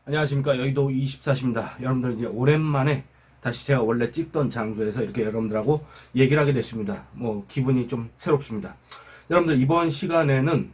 안녕하십니까. 여의도 24시입니다. 여러분들 이제 오랜만에 다시 제가 원래 찍던 장소에서 이렇게 여러분들하고 얘기를 하게 됐습니다. 기분이 좀 새롭습니다. 여러분들 이번 시간에는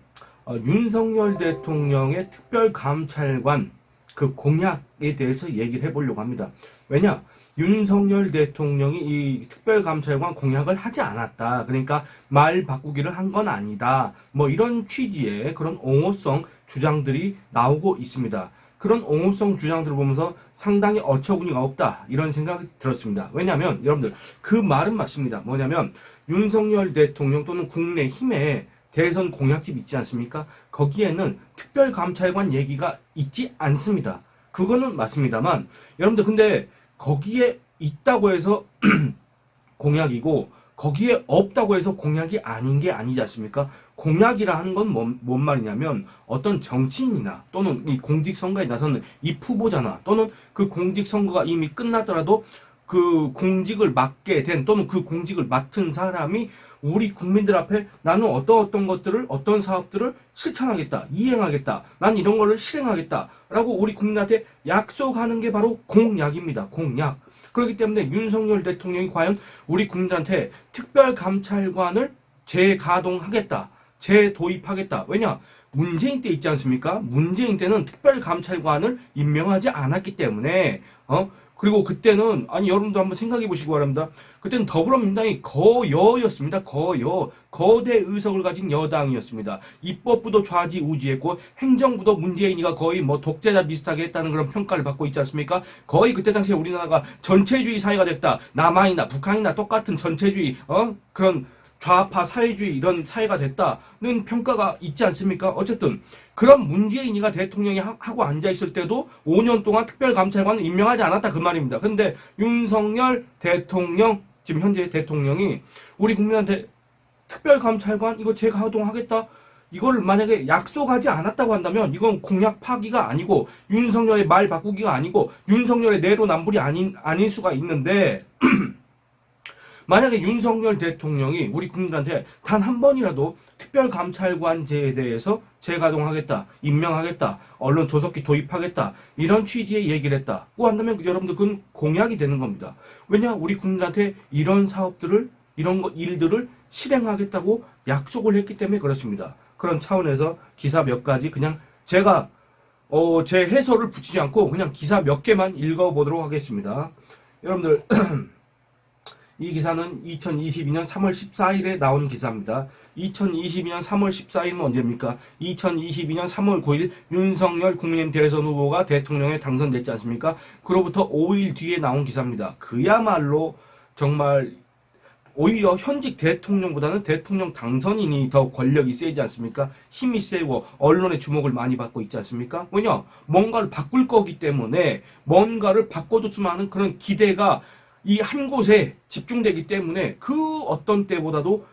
윤석열 대통령의 특별감찰관 그 공약에 대해서 얘기를 해보려고 합니다. 왜냐? 윤석열 대통령이 이 특별감찰관 공약을 하지 않았다. 그러니까 말 바꾸기를 한 건 아니다. 이런 취지의 그런 옹호성 주장들이 나오고 있습니다. 그런 옹호성 주장들을 보면서 상당히 어처구니가 없다 이런 생각이 들었습니다. 왜냐하면 여러분들 그 말은 맞습니다. 뭐냐면 윤석열 대통령 또는 국민의힘의 대선 공약집 있지 않습니까? 거기에는 특별감찰관 얘기가 있지 않습니다. 그거는 맞습니다만 여러분들 근데 거기에 있다고 해서 공약이고 거기에 없다고 해서 공약이 아닌 게 아니지 않습니까? 공약이라 하는 건 뭔 말이냐면 어떤 정치인이나 또는 이 공직선거에 나서는 이 후보자나 또는 그 공직선거가 이미 끝나더라도 그 공직을 맡게 된 또는 그 공직을 맡은 사람이 우리 국민들 앞에 나는 어떤 것들을 어떤 사업들을 실천하겠다, 이행하겠다, 난 이런 거를 실행하겠다 라고 우리 국민한테 약속하는 게 바로 공약입니다. 공약. 그렇기 때문에 윤석열 대통령이 과연 우리 국민들한테 특별감찰관을 재가동하겠다, 재도입하겠다. 왜냐? 문재인 때 있지 않습니까? 문재인 때는 특별감찰관을 임명하지 않았기 때문에 그리고 그때는 여러분도 한번 생각해 보시기 바랍니다. 그때는 더불어민주당이 거여였습니다. 거대 의석을 가진 여당이었습니다. 입법부도 좌지우지했고 행정부도 문재인이가 거의 독재자 비슷하게 했다는 그런 평가를 받고 있지 않습니까? 거의 그때 당시에 우리나라가 전체주의 사회가 됐다. 남한이나 북한이나 똑같은 전체주의 그런 좌파 사회주의 이런 사회가 됐다는 평가가 있지 않습니까? 어쨌든 그런 문재인이가 대통령이 하고 앉아있을 때도 5년 동안 특별감찰관을 임명하지 않았다 그 말입니다. 근데 윤석열 대통령 지금 현재 대통령이 우리 국민한테 특별감찰관 이거 재가동하겠다 이걸 만약에 약속하지 않았다고 한다면 이건 공약 파기가 아니고 윤석열의 말 바꾸기가 아니고 윤석열의 내로남불이 아닐 수가 있는데 만약에 윤석열 대통령이 우리 국민들한테 단 한 번이라도 특별감찰관제에 대해서 재가동하겠다, 임명하겠다, 언론 조석기 도입하겠다 이런 취지의 얘기를 했다고 한다면 여러분들 그건 공약이 되는 겁니다. 왜냐? 우리 국민들한테 이런 사업들을 이런 일들을 실행하겠다고 약속을 했기 때문에 그렇습니다. 그런 차원에서 기사 몇 가지 그냥 제가 제 해설을 붙이지 않고 그냥 기사 몇 개만 읽어보도록 하겠습니다. 여러분들 이 기사는 2022년 3월 14일에 나온 기사입니다. 2022년 3월 14일은 언제입니까? 2022년 3월 9일 윤석열 국민의힘 대선 후보가 대통령에 당선됐지 않습니까? 그로부터 5일 뒤에 나온 기사입니다. 그야말로 정말 오히려 현직 대통령보다는 대통령 당선인이 더 권력이 세지 않습니까? 힘이 세고 언론의 주목을 많이 받고 있지 않습니까? 왜냐? 뭔가를 바꿀 거기 때문에 뭔가를 바꿔줬으면 하는 그런 기대가 이 한 곳에 집중되기 때문에 그 어떤 때보다도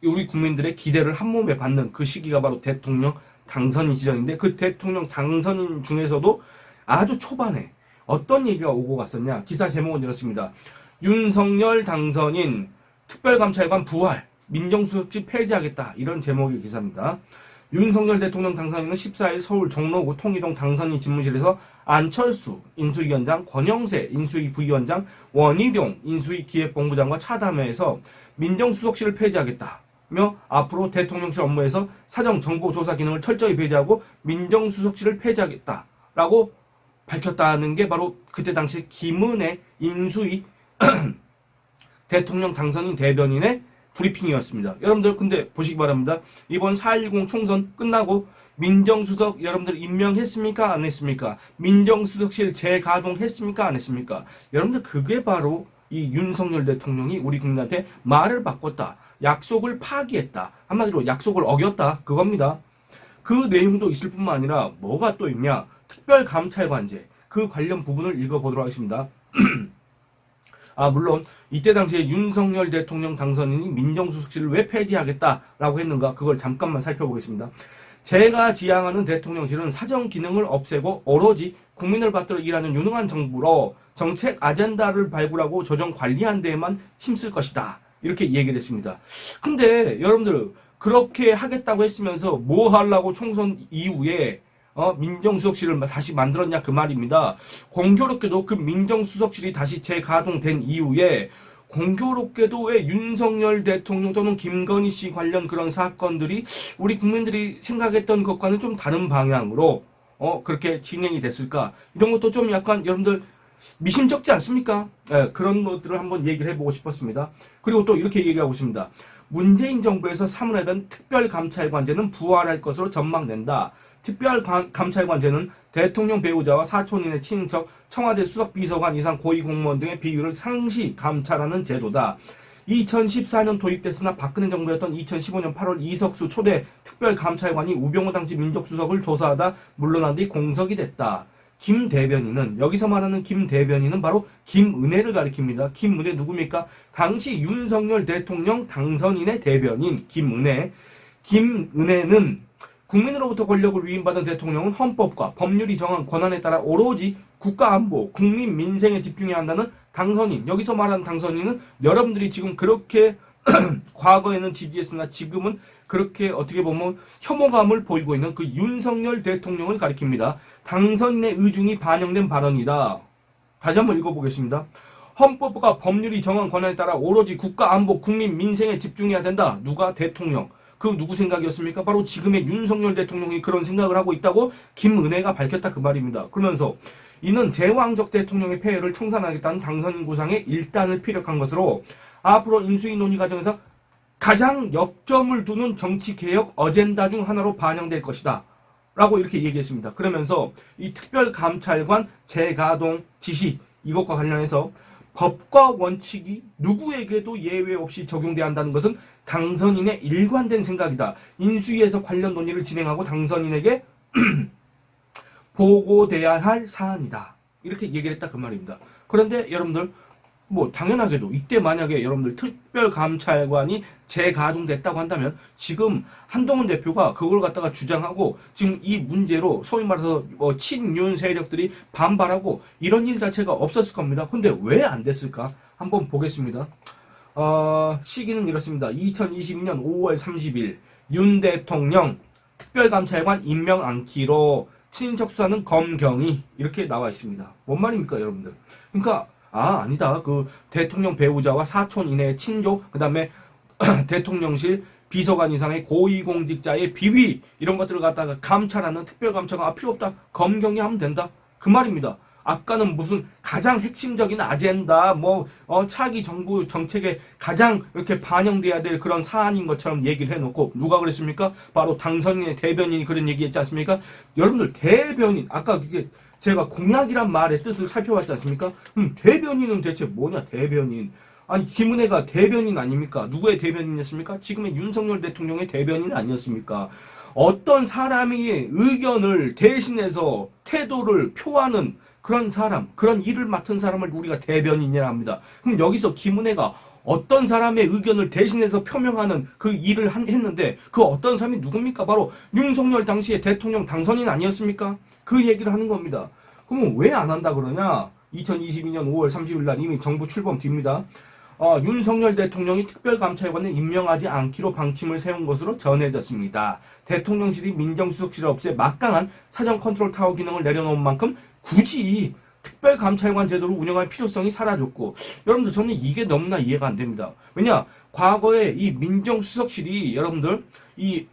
우리 국민들의 기대를 한 몸에 받는 그 시기가 바로 대통령 당선인 시절인데 그 대통령 당선인 중에서도 아주 초반에 어떤 얘기가 오고 갔었냐. 기사 제목은 이렇습니다. 윤석열 당선인 특별감찰관 부활 민정수석실 폐지하겠다 이런 제목의 기사입니다. 윤석열 대통령 당선인은 14일 서울 종로구 통이동 당선인 집무실에서 안철수 인수위원장, 권영세 인수위 부위원장, 원희룡 인수위 기획본부장과 차담회에서 민정수석실을 폐지하겠다며 앞으로 대통령실 업무에서 사정 정보 조사 기능을 철저히 배제하고 민정수석실을 폐지하겠다라고 밝혔다는 게 바로 그때 당시 김은혜 인수위 대통령 당선인 대변인의 브리핑이었습니다. 여러분들 근데 보시기 바랍니다. 이번 4.10 총선 끝나고 민정수석 여러분들 임명했습니까? 안 했습니까? 민정수석실 재가동했습니까? 안 했습니까? 여러분들 그게 바로 이 윤석열 대통령이 우리 국민한테 말을 바꿨다. 약속을 파기했다. 한마디로 약속을 어겼다. 그겁니다. 그 내용도 있을 뿐만 아니라 뭐가 또 있냐? 특별감찰관제 그 관련 부분을 읽어보도록 하겠습니다. 물론 이때 당시에 윤석열 대통령 당선인이 민정수석실을 왜 폐지하겠다라고 했는가 그걸 잠깐만 살펴보겠습니다. 제가 지향하는 대통령실은 사정 기능을 없애고 오로지 국민을 받들어 일하는 유능한 정부로 정책 아젠다를 발굴하고 조정 관리하는 데에만 힘쓸 것이다. 이렇게 얘기를 했습니다. 근데 여러분들 그렇게 하겠다고 했으면서 뭐 하려고 총선 이후에 민정수석실을 다시 만들었냐 그 말입니다. 공교롭게도 그 민정수석실이 다시 재가동된 이후에 공교롭게도 왜 윤석열 대통령 또는 김건희 씨 관련 그런 사건들이 우리 국민들이 생각했던 것과는 좀 다른 방향으로 그렇게 진행이 됐을까? 이런 것도 좀 약간 여러분들 미심쩍지 않습니까? 그런 것들을 한번 얘기를 해보고 싶었습니다. 그리고 또 이렇게 얘기하고 있습니다. 문재인 정부에서 사문하던 특별감찰관제는 부활할 것으로 전망된다. 특별감찰관제는 대통령 배우자와 사촌인의 친인척, 청와대 수석비서관 이상 고위공무원 등의 비위를 상시 감찰하는 제도다. 2014년 도입됐으나 박근혜 정부였던 2015년 8월 이석수 초대 특별감찰관이 우병우 당시 민정수석을 조사하다 물러난 뒤 공석이 됐다. 김 대변인은, 여기서 말하는 김 대변인은 바로 김은혜를 가리킵니다. 김은혜 누굽니까? 당시 윤석열 대통령 당선인의 대변인 김은혜. 김은혜는 국민으로부터 권력을 위임받은 대통령은 헌법과 법률이 정한 권한에 따라 오로지 국가안보, 국민 민생에 집중해야 한다는 당선인. 여기서 말하는 당선인은 여러분들이 지금 그렇게 과거에는 지지했으나 지금은 그렇게 어떻게 보면 혐오감을 보이고 있는 그 윤석열 대통령을 가리킵니다. 당선인의 의중이 반영된 발언이다. 다시 한번 읽어보겠습니다. 헌법과 법률이 정한 권한에 따라 오로지 국가안보, 국민 민생에 집중해야 된다. 누가? 대통령. 그 누구 생각이었습니까? 바로 지금의 윤석열 대통령이 그런 생각을 하고 있다고 김은혜가 밝혔다 그 말입니다. 그러면서 이는 제왕적 대통령의 폐해를 청산하겠다는 당선인 구상에 일단을 피력한 것으로 앞으로 인수위 논의 과정에서 가장 역점을 두는 정치개혁 어젠다 중 하나로 반영될 것이다. 라고 이렇게 얘기했습니다. 그러면서 이 특별감찰관 재가동 지시 이것과 관련해서 법과 원칙이 누구에게도 예외 없이 적용돼야 한다는 것은 당선인의 일관된 생각이다. 인수위에서 관련 논의를 진행하고 당선인에게 보고돼야 할 사안이다. 이렇게 얘기를 했다 그 말입니다. 그런데 여러분들 당연하게도 이때 만약에 여러분들 특별감찰관이 재가동됐다고 한다면 지금 한동훈 대표가 그걸 갖다가 주장하고 지금 이 문제로 소위 말해서 친윤 세력들이 반발하고 이런 일 자체가 없었을 겁니다. 근데 왜 안 됐을까? 한번 보겠습니다. 시기는 이렇습니다. 2022년 5월 30일 윤 대통령 특별감찰관 임명 않기로 친인척 수사는 검경이 이렇게 나와 있습니다. 뭔 말입니까 여러분들? 그러니까 아니다. 그 대통령 배우자와 사촌 이내의 친족, 그 다음에 대통령실 비서관 이상의 고위공직자의 비위 이런 것들을 갖다가 감찰하는 특별감찰관 필요 없다. 검경이 하면 된다. 그 말입니다. 아까는 무슨 가장 핵심적인 아젠다, 차기 정부 정책에 가장 이렇게 반영돼야 될 그런 사안인 것처럼 얘기를 해놓고 누가 그랬습니까? 바로 당선인의 대변인이 그런 얘기했지 않습니까? 여러분들 대변인 아까 이게 제가 공약이란 말의 뜻을 살펴봤지 않습니까? 대변인은 대체 뭐냐 대변인. 아니 김은혜가 대변인 아닙니까? 누구의 대변인이었습니까? 지금의 윤석열 대통령의 대변인 아니었습니까? 어떤 사람의 의견을 대신해서 태도를 표하는 그런 사람, 그런 일을 맡은 사람을 우리가 대변인이라 합니다. 그럼 여기서 김은혜가 어떤 사람의 의견을 대신해서 표명하는 그 일을 했는데 그 어떤 사람이 누굽니까? 바로 윤석열 당시의 대통령 당선인 아니었습니까? 그 얘기를 하는 겁니다. 그러면 왜 안 한다 그러냐? 2022년 5월 30일 날 이미 정부 출범 뒤입니다. 윤석열 대통령이 특별감찰관을 임명하지 않기로 방침을 세운 것으로 전해졌습니다. 대통령실이 민정수석실을 없애 막강한 사전 컨트롤 타워 기능을 내려놓은 만큼 굳이 특별감찰관 제도를 운영할 필요성이 사라졌고 여러분들 저는 이게 너무나 이해가 안 됩니다. 왜냐? 과거에 이 민정수석실이 여러분들 이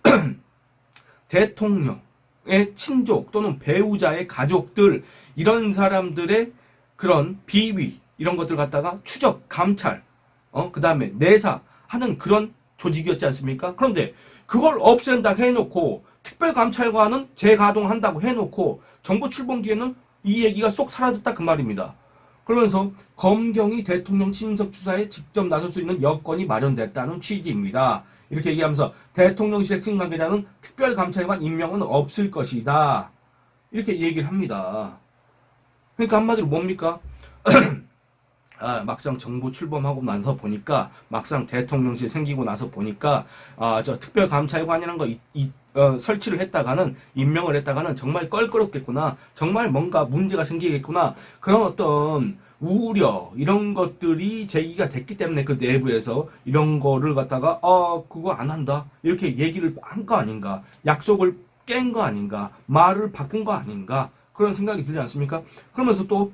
대통령의 친족 또는 배우자의 가족들 이런 사람들의 그런 비위 이런 것들 갖다가 추적, 감찰 그 다음에 내사 하는 그런 조직이었지 않습니까? 그런데 그걸 없앤다 해놓고 특별감찰관은 재가동한다고 해놓고 정부 출범 뒤에는 이 얘기가 쏙 사라졌다 그 말입니다. 그러면서 검경이 대통령 친인척 수사에 직접 나설 수 있는 여건이 마련됐다는 취지입니다. 이렇게 얘기하면서 대통령실 핵심 관계자는 특별감찰관 임명은 없을 것이다. 이렇게 얘기를 합니다. 그러니까 한마디로 뭡니까? 막상 정부 출범하고 나서 보니까 막상 대통령실 생기고 나서 보니까 저 특별감찰관이라는 거 설치를 했다가는 임명을 했다가는 정말 껄끄럽겠구나. 정말 뭔가 문제가 생기겠구나. 그런 어떤 우려 이런 것들이 제기가 됐기 때문에 그 내부에서 이런 거를 갖다가 그거 안 한다. 이렇게 얘기를 한 거 아닌가. 약속을 깬 거 아닌가, 말을 바꾼 거 아닌가, 그런 생각이 들지 않습니까? 그러면서 또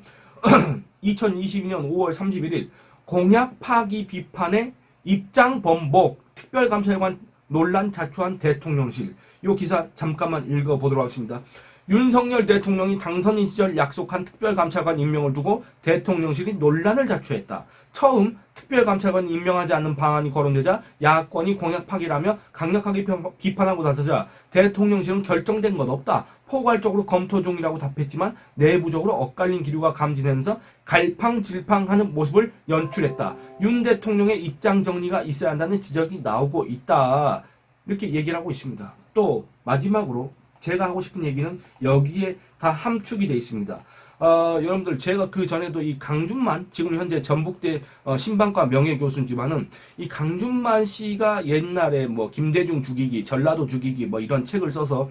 2022년 5월 31일 공약 파기 비판에 입장 번복, 특별감찰관 논란 자초한 대통령실. 이 기사 잠깐만 읽어보도록 하겠습니다. 윤석열 대통령이 당선인 시절 약속한 특별감찰관 임명을 두고 대통령실이 논란을 자초했다. 처음 특별감찰관 임명하지 않는 방안이 거론되자 야권이 공약 파기라며 강력하게 비판하고 나서자 대통령실은 결정된 것 없다. 포괄적으로 검토 중이라고 답했지만 내부적으로 엇갈린 기류가 감지되면서 갈팡질팡하는 모습을 연출했다. 윤 대통령의 입장 정리가 있어야 한다는 지적이 나오고 있다. 이렇게 얘기를 하고 있습니다. 또 마지막으로 제가 하고 싶은 얘기는 여기에 다 함축이 되어 있습니다. 여러분들 제가 그 전에도 이 강준만, 지금 현재 전북대 신방과 명예교수지만은 이 강준만 씨가 옛날에 뭐 김대중 죽이기, 전라도 죽이기 뭐 이런 책을 써서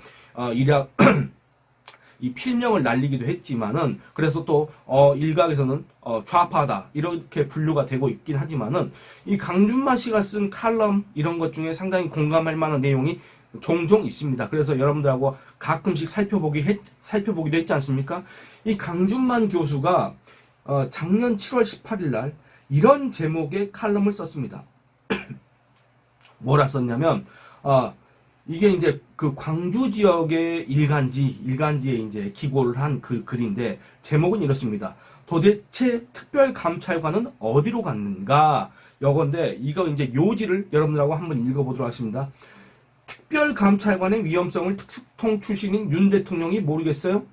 일약 이 필명을 날리기도 했지만은, 그래서 또 일각에서는 좌파다 이렇게 분류가 되고 있긴 하지만은, 이 강준만 씨가 쓴 칼럼 이런 것 중에 상당히 공감할 만한 내용이 종종 있습니다. 그래서 여러분들하고 가끔씩 살펴보기도 했지 않습니까? 이 강준만 교수가 작년 7월 18일 날 이런 제목의 칼럼을 썼습니다. 뭐라 썼냐면, 이게 이제 그 광주 지역의 일간지에 이제 기고를 한 그 글인데, 제목은 이렇습니다. 도대체 특별감찰관은 어디로 갔는가? 요건데, 이거 이제 요지를 여러분들하고 한번 읽어보도록 하겠습니다. 특별감찰관의 위험성을 특수통 출신인 윤 대통령이 모르겠어요?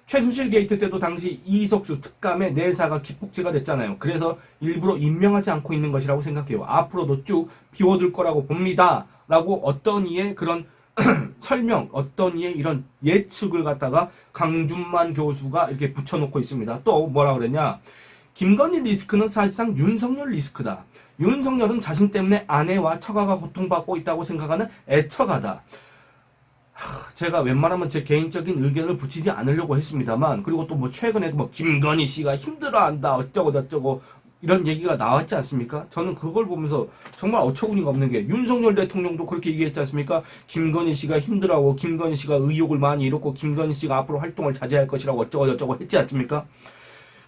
최순실 게이트 때도 당시 이석수 특감의 내사가 기폭제가 됐잖아요. 그래서 일부러 임명하지 않고 있는 것이라고 생각해요. 앞으로도 쭉 비워둘 거라고 봅니다. 라고 어떤 이의 그런 설명, 어떤 이의 이런 예측을 갖다가 강준만 교수가 이렇게 붙여놓고 있습니다. 또 뭐라 그랬냐? 김건희 리스크는 사실상 윤석열 리스크다. 윤석열은 자신 때문에 아내와 처가가 고통받고 있다고 생각하는 애처가다. 제가 웬만하면 제 개인적인 의견을 붙이지 않으려고 했습니다만, 그리고 또 뭐 최근에 뭐 김건희 씨가 힘들어한다 어쩌고 저쩌고 이런 얘기가 나왔지 않습니까? 저는 그걸 보면서 정말 어처구니가 없는 게, 윤석열 대통령도 그렇게 얘기했지 않습니까? 김건희 씨가 힘들어하고 김건희 씨가 의욕을 많이 잃었고 김건희 씨가 앞으로 활동을 자제할 것이라고 어쩌고 저쩌고 했지 않습니까?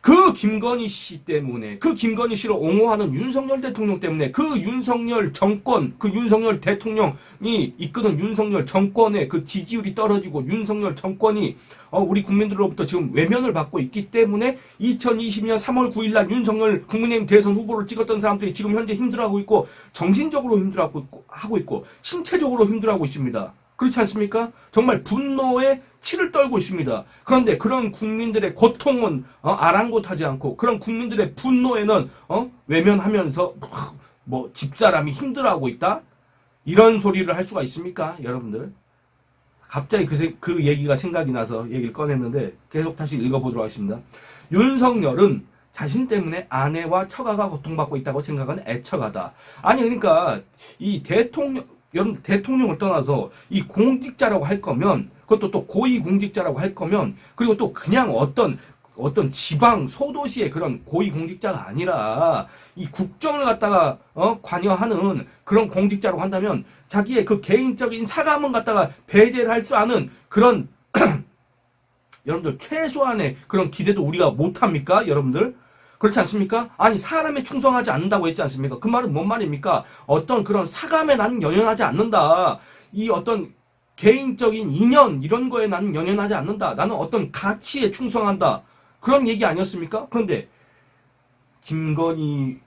그 김건희 씨 때문에, 그 김건희 씨를 옹호하는 윤석열 대통령 때문에, 그 윤석열 정권, 그 윤석열 대통령이 이끄는 윤석열 정권의 그 지지율이 떨어지고 윤석열 정권이 우리 국민들로부터 지금 외면을 받고 있기 때문에 2020년 3월 9일 날 윤석열 국민의힘 대선 후보를 찍었던 사람들이 지금 현재 힘들어하고 있고, 정신적으로 힘들어하고 있고, 신체적으로 힘들어하고 있습니다. 그렇지 않습니까? 정말 분노에 치를 떨고 있습니다. 그런데 그런 국민들의 고통은 아랑곳하지 않고, 그런 국민들의 분노에는 외면하면서 뭐 집사람이 힘들어하고 있다? 이런 소리를 할 수가 있습니까? 여러분들. 갑자기 그 얘기가 생각이 나서 얘기를 꺼냈는데 계속 다시 읽어보도록 하겠습니다. 윤석열은 자신 때문에 아내와 처가가 고통받고 있다고 생각하는 애처가다. 아니 그러니까 이 대통령을 떠나서 이 공직자라고 할 거면, 그것도 또 고위공직자라고 할 거면, 그리고 또 그냥 어떤 지방 소도시의 그런 고위공직자가 아니라 이 국정을 갖다가 관여하는 그런 공직자라고 한다면 자기의 그 개인적인 사감은 갖다가 배제를 할 줄 아는 그런 여러분들 최소한의 그런 기대도 우리가 못합니까? 여러분들 그렇지 않습니까? 아니 사람에 충성하지 않는다고 했지 않습니까? 그 말은 뭔 말입니까? 어떤 그런 사감에 나는 연연하지 않는다. 이 어떤 개인적인 인연 이런 거에 나는 연연하지 않는다. 나는 어떤 가치에 충성한다. 그런 얘기 아니었습니까? 그런데 김건희,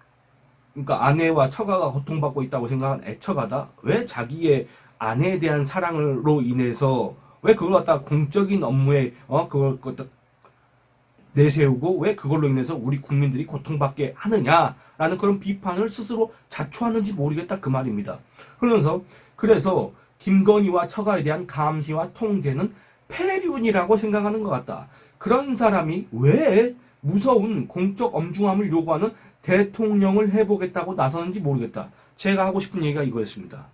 그러니까 아내와 처가가 고통받고 있다고 생각한 애처가다. 왜 자기의 아내에 대한 사랑으로 인해서 왜 그걸 갖다가 공적인 업무에 그걸 갖다 내세우고 왜 그걸로 인해서 우리 국민들이 고통받게 하느냐라는 그런 비판을 스스로 자초하는지 모르겠다 그 말입니다. 그래서 김건희와 처가에 대한 감시와 통제는 폐륜이라고 생각하는 것 같다. 그런 사람이 왜 무서운 공적 엄중함을 요구하는 대통령을 해보겠다고 나서는지 모르겠다. 제가 하고 싶은 얘기가 이거였습니다.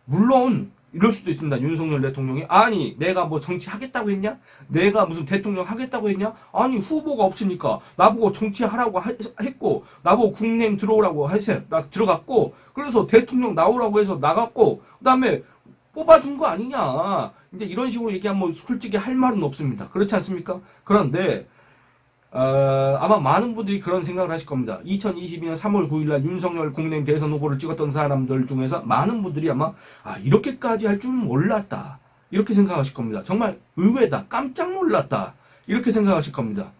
물론 이럴 수도 있습니다. 윤석열 대통령이 아니 내가 뭐 정치하겠다고 했냐? 내가 무슨 대통령 하겠다고 했냐? 아니 후보가 없으니까 나보고 정치하라고 했고, 나보고 국내임 들어오라고 해서 나 들어갔고, 그래서 대통령 나오라고 해서 나갔고, 그 다음에 뽑아준 거 아니냐. 이제 이런 식으로 얘기하면 뭐 솔직히 할 말은 없습니다. 그렇지 않습니까? 그런데 아마 많은 분들이 그런 생각을 하실 겁니다. 2022년 3월 9일날 윤석열 국민의힘 대선 후보를 찍었던 사람들 중에서 많은 분들이 아마 이렇게까지 할 줄은 몰랐다. 이렇게 생각하실 겁니다. 정말 의외다. 깜짝 놀랐다. 이렇게 생각하실 겁니다.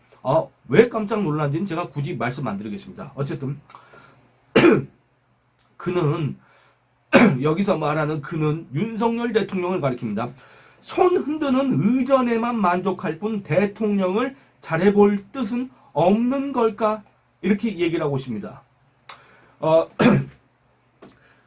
왜 깜짝 놀랐는지는 제가 굳이 말씀 안 드리겠습니다. 어쨌든 그는 여기서 말하는 그는 윤석열 대통령을 가리킵니다. 손 흔드는 의전에만 만족할 뿐 대통령을 잘해볼 뜻은 없는 걸까? 이렇게 얘기를 하고 있습니다.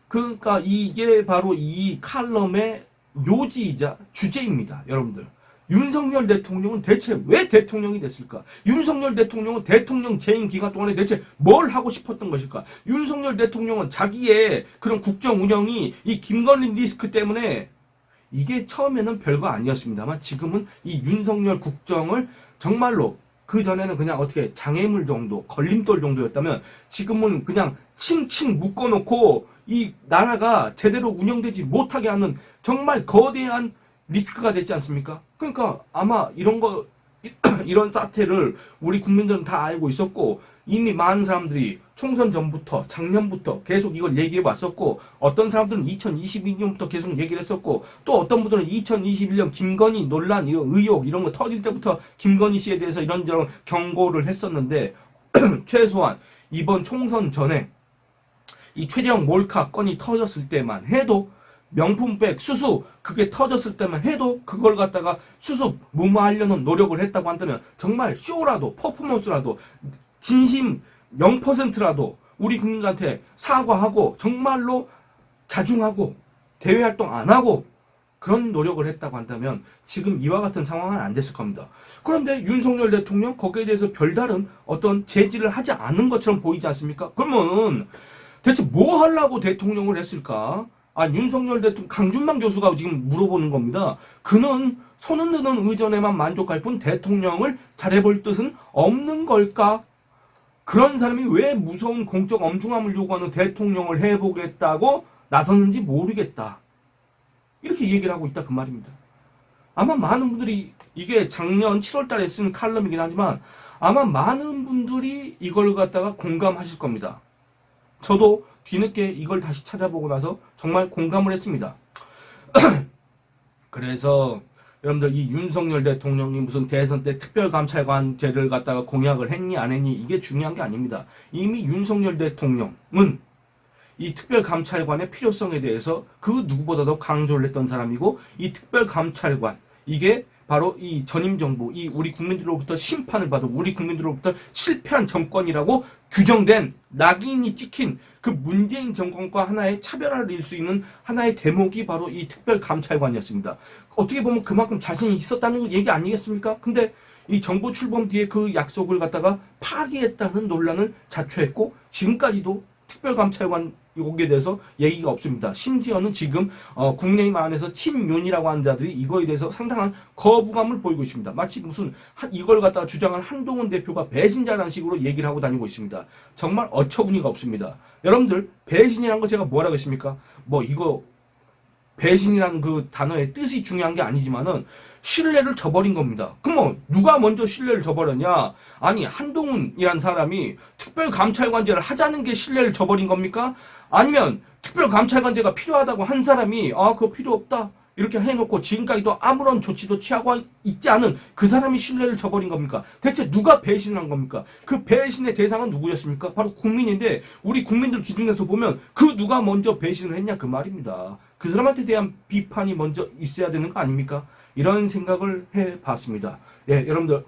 그러니까 이게 바로 이 칼럼의 요지이자 주제입니다. 여러분들. 윤석열 대통령은 대체 왜 대통령이 됐을까? 윤석열 대통령은 대통령 재임 기간 동안에 대체 뭘 하고 싶었던 것일까? 윤석열 대통령은 자기의 그런 국정 운영이 이 김건희 리스크 때문에 이게 처음에는 별거 아니었습니다만 지금은 이 윤석열 국정을 정말로 그 전에는 그냥 어떻게 장애물 정도, 걸림돌 정도였다면 지금은 그냥 칭칭 묶어놓고 이 나라가 제대로 운영되지 못하게 하는 정말 거대한 리스크가 됐지 않습니까? 그러니까 아마 이런 사태를 우리 국민들은 다 알고 있었고 이미 많은 사람들이 총선 전부터 작년부터 계속 이걸 얘기해 왔었고 어떤 사람들은 2022년부터 계속 얘기를 했었고 또 어떤 분들은 2021년 김건희 논란 이런 의혹 이런 거 터질 때부터 김건희 씨에 대해서 이런저런 경고를 했었는데 최소한 이번 총선 전에 이 최재형 몰카 건이 터졌을 때만 해도 명품백 수수 그게 터졌을 때만 해도 그걸 갖다가 수습 무마하려는 노력을 했다고 한다면 정말 쇼라도 퍼포먼스라도 진심 0%라도 우리 국민들한테 사과하고 정말로 자중하고 대외활동 안 하고 그런 노력을 했다고 한다면 지금 이와 같은 상황은 안 됐을 겁니다. 그런데 윤석열 대통령 거기에 대해서 별다른 어떤 제지를 하지 않은 것처럼 보이지 않습니까? 그러면 대체 뭐 하려고 대통령을 했을까? 윤석열 대통령, 강준만 교수가 지금 물어보는 겁니다. 그는 손 흔드는 의전에만 만족할 뿐 대통령을 잘해볼 뜻은 없는 걸까? 그런 사람이 왜 무서운 공적 엄중함을 요구하는 대통령을 해보겠다고 나섰는지 모르겠다. 이렇게 얘기를 하고 있다 그 말입니다. 아마 많은 분들이 이게 작년 7월 달에 쓴 칼럼이긴 하지만 아마 많은 분들이 이걸 갖다가 공감하실 겁니다. 저도 뒤늦게 이걸 다시 찾아보고 나서 정말 공감을 했습니다. 그래서 여러분들 이 윤석열 대통령이 무슨 대선 때 특별감찰관제를 갖다가 공약을 했니 안 했니 이게 중요한 게 아닙니다. 이미 윤석열 대통령은 이 특별감찰관의 필요성에 대해서 그 누구보다도 강조를 했던 사람이고 이 특별감찰관 이게 바로 이 전임 정부, 이 우리 국민들로부터 심판을 받은 우리 국민들로부터 실패한 정권이라고 규정된 낙인이 찍힌 그 문재인 정권과 하나의 차별화를 이룰 수 있는 하나의 대목이 바로 이 특별감찰관이었습니다. 어떻게 보면 그만큼 자신이 있었다는 얘기 아니겠습니까? 근데 이 정부 출범 뒤에 그 약속을 갖다가 파기했다는 논란을 자초했고 지금까지도 특별감찰관 여기에 대해서 얘기가 없습니다. 심지어는 지금 국내임 안에서 친윤이라고 하는 자들이 이거에 대해서 상당한 거부감을 보이고 있습니다. 마치 무슨 이걸 갖다가 주장한 한동훈 대표가 배신자라는 식으로 얘기를 하고 다니고 있습니다. 정말 어처구니가 없습니다. 여러분들 배신이라는 거 제가 뭐라고 했습니까? 이거 배신이라는 그 단어의 뜻이 중요한 게 아니지만은 신뢰를 저버린 겁니다. 그럼 누가 먼저 신뢰를 저버렸냐? 한동훈이란 사람이 특별감찰관제를 하자는 게 신뢰를 저버린 겁니까? 아니면 특별감찰관제가 필요하다고 한 사람이 그거 필요 없다 이렇게 해놓고 지금까지도 아무런 조치도 취하고 있지 않은 그 사람이 신뢰를 저버린 겁니까? 대체 누가 배신한 겁니까? 그 배신의 대상은 누구였습니까? 바로 국민인데 우리 국민들 기준에서 보면 그 누가 먼저 배신을 했냐 그 말입니다. 그 사람한테 대한 비판이 먼저 있어야 되는 거 아닙니까? 이런 생각을 해봤습니다. 여러분들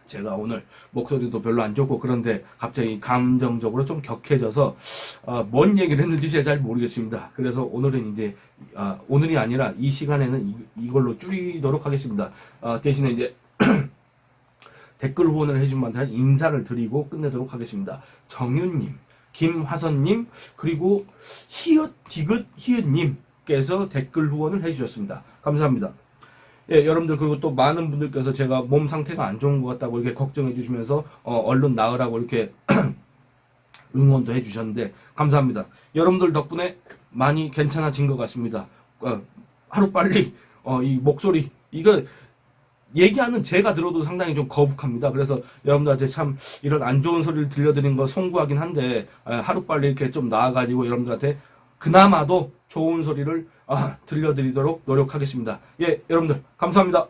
제가 오늘 목소리도 별로 안 좋고 그런데 갑자기 감정적으로 좀 격해져서 뭔 얘기를 했는지 제가 잘 모르겠습니다. 그래서 오늘은 이제 오늘이 아니라 이 시간에는 이걸로 줄이도록 하겠습니다. 대신에 이제 댓글 후원을 해준 분한테 인사를 드리고 끝내도록 하겠습니다. 정윤님, 김화선님, 그리고 히읗님께서 댓글 후원을 해주셨습니다. 감사합니다. 여러분들 그리고 또 많은 분들께서 제가 몸 상태가 안 좋은 것 같다고 이렇게 걱정해 주시면서 얼른 나으라고 이렇게 응원도 해 주셨는데 감사합니다. 여러분들 덕분에 많이 괜찮아진 것 같습니다. 하루빨리 이 목소리 이거 얘기하는 제가 들어도 상당히 좀 거북합니다. 그래서 여러분들한테 참 이런 안 좋은 소리를 들려드리는 거 송구하긴 한데 하루빨리 이렇게 좀 나아가지고 여러분들한테 그나마도 좋은 소리를 들려드리도록 노력하겠습니다. 예, 여러분들 감사합니다.